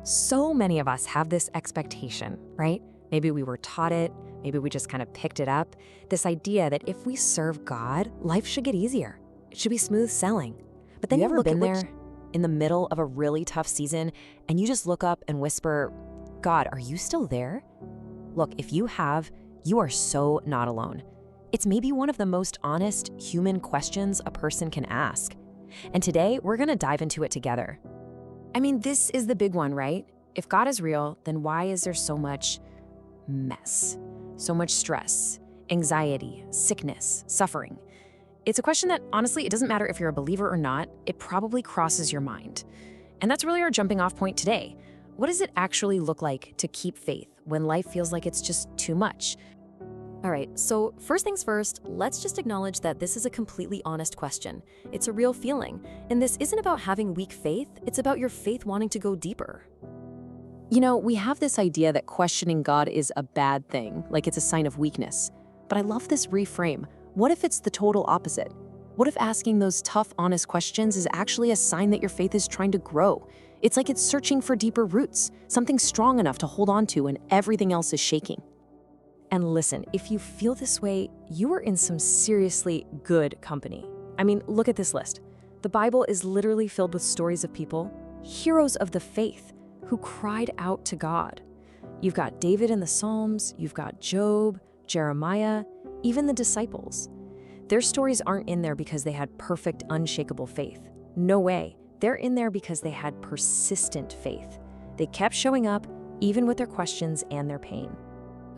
So many of us have this expectation, right? Maybe we were taught it, maybe we just kind of picked it up. This idea that if we serve God, life should get easier. It should be smooth sailing. But then You you ever look been at there in the middle of a really tough season and you just look up and whisper, God, are you still there? Look, if you have, you are so not alone. It's maybe one of the most honest human questions a person can ask. And today we're gonna dive into it together. I mean, this is the big one, right? If God is real, then why is there so much mess, so much stress, anxiety, sickness, suffering? It's a question that, honestly, it doesn't matter if you're a believer or not, it probably crosses your mind. And that's really our jumping off point today. What does it actually look like to keep faith when life feels like it's just too much? All right, so first things first, let's just acknowledge that this is a completely honest question. It's a real feeling, and this isn't about having weak faith, it's about your faith wanting to go deeper. You know, we have this idea that questioning God is a bad thing, like it's a sign of weakness. But I love this reframe. What if it's the total opposite? What if asking those tough, honest questions is actually a sign that your faith is trying to grow? It's like it's searching for deeper roots, something strong enough to hold on to when everything else is shaking. And listen, if you feel this way, you are in some seriously good company. I mean, look at this list. The Bible is literally filled with stories of people, heroes of the faith, who cried out to God. You've got David in the Psalms, you've got Job, Jeremiah, even the disciples. Their stories aren't in there because they had perfect, unshakable faith. No way. They're in there because they had persistent faith. They kept showing up, even with their questions and their pain.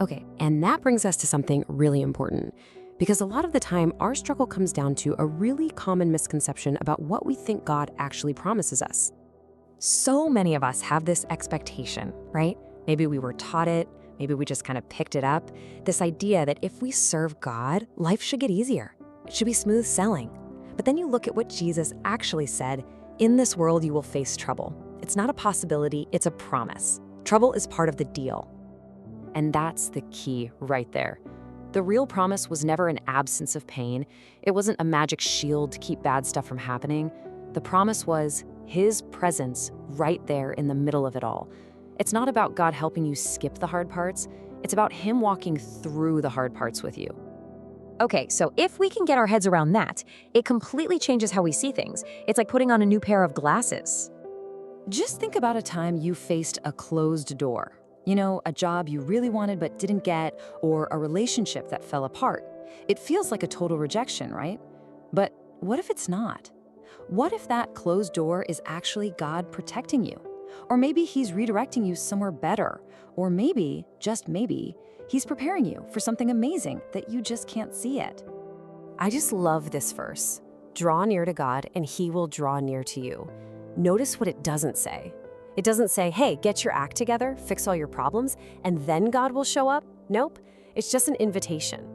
Okay, and that brings us to something really important, because a lot of the time our struggle comes down to a really common misconception about what we think God actually promises us. So many of us have this expectation, right? Maybe we were taught it, maybe we just kind of picked it up. This idea that if we serve God, life should get easier. It should be smooth sailing. But then you look at what Jesus actually said, in this world you will face trouble. It's not a possibility, it's a promise. Trouble is part of the deal. And that's the key right there. The real promise was never an absence of pain. It wasn't a magic shield to keep bad stuff from happening. The promise was His presence right there in the middle of it all. It's not about God helping you skip the hard parts. It's about Him walking through the hard parts with you. Okay, so if we can get our heads around that, it completely changes how we see things. It's like putting on a new pair of glasses. Just think about a time you faced a closed door. You know, a job you really wanted but didn't get, or a relationship that fell apart. It feels like a total rejection, right? But what if it's not? What if that closed door is actually God protecting you? Or maybe He's redirecting you somewhere better. Or maybe, just maybe, He's preparing you for something amazing that you just can't see yet. I just love this verse. Draw near to God and He will draw near to you. Notice what it doesn't say. It doesn't say, hey, get your act together, fix all your problems, and then God will show up. Nope, it's just an invitation.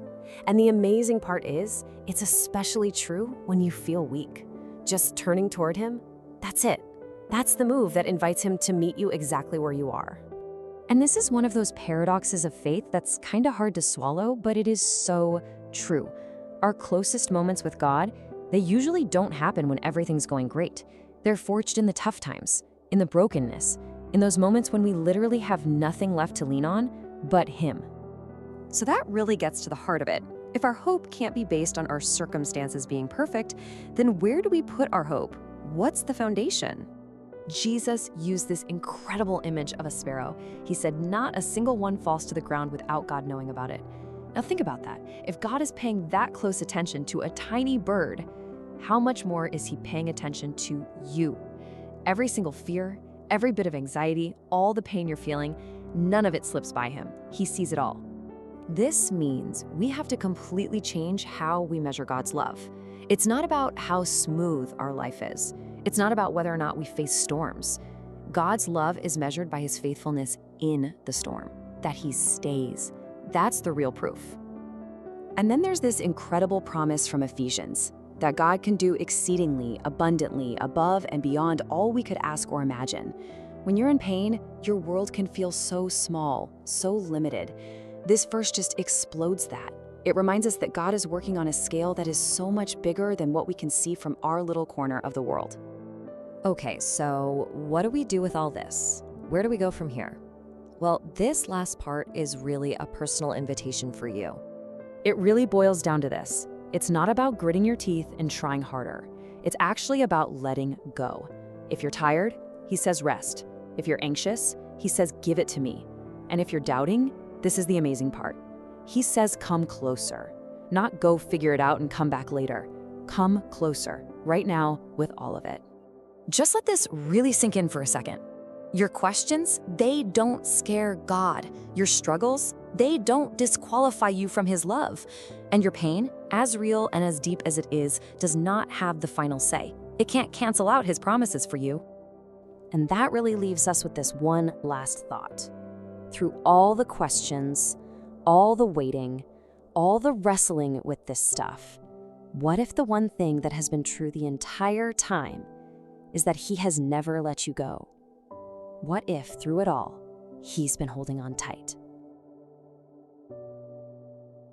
And the amazing part is, it's especially true when you feel weak. Just turning toward Him, that's it. That's the move that invites Him to meet you exactly where you are. And this is one of those paradoxes of faith that's kind of hard to swallow, but it is so true. Our closest moments with God, they usually don't happen when everything's going great. They're forged in the tough times, in the brokenness, in those moments when we literally have nothing left to lean on but Him. So that really gets to the heart of it. If our hope can't be based on our circumstances being perfect, then where do we put our hope? What's the foundation? Jesus used this incredible image of a sparrow. He said, not a single one falls to the ground without God knowing about it. Now think about that. If God is paying that close attention to a tiny bird, how much more is He paying attention to you? Every single fear, every bit of anxiety, all the pain you're feeling, none of it slips by Him. He sees it all. This means we have to completely change how we measure God's love. It's not about how smooth our life is. It's not about whether or not we face storms. God's love is measured by His faithfulness in the storm, that He stays. That's the real proof. And then there's this incredible promise from Ephesians, that God can do exceedingly, abundantly, above and beyond all we could ask or imagine. When you're in pain, your world can feel so small, so limited. This verse just explodes that. It reminds us that God is working on a scale that is so much bigger than what we can see from our little corner of the world. Okay, so what do we do with all this? where do we go from here? Well, this last part is really a personal invitation for you. It really boils down to this. It's not about gritting your teeth and trying harder. It's actually about letting go. If you're tired, he says rest. If you're anxious, he says give it to me. And if you're doubting, this is the amazing part. He says come closer. Not go figure it out and come back later. Come closer, right now, with all of it. Just let this really sink in for a second. Your questions, they don't scare God. Your struggles, they don't disqualify you from his love. And your pain, as real and as deep as it is, does not have the final say. It can't cancel out his promises for you. And that really leaves us with this one last thought. Through all the questions, all the waiting, all the wrestling with this stuff, what if the one thing that has been true the entire time is that he has never let you go? What if, through it all, he's been holding on tight?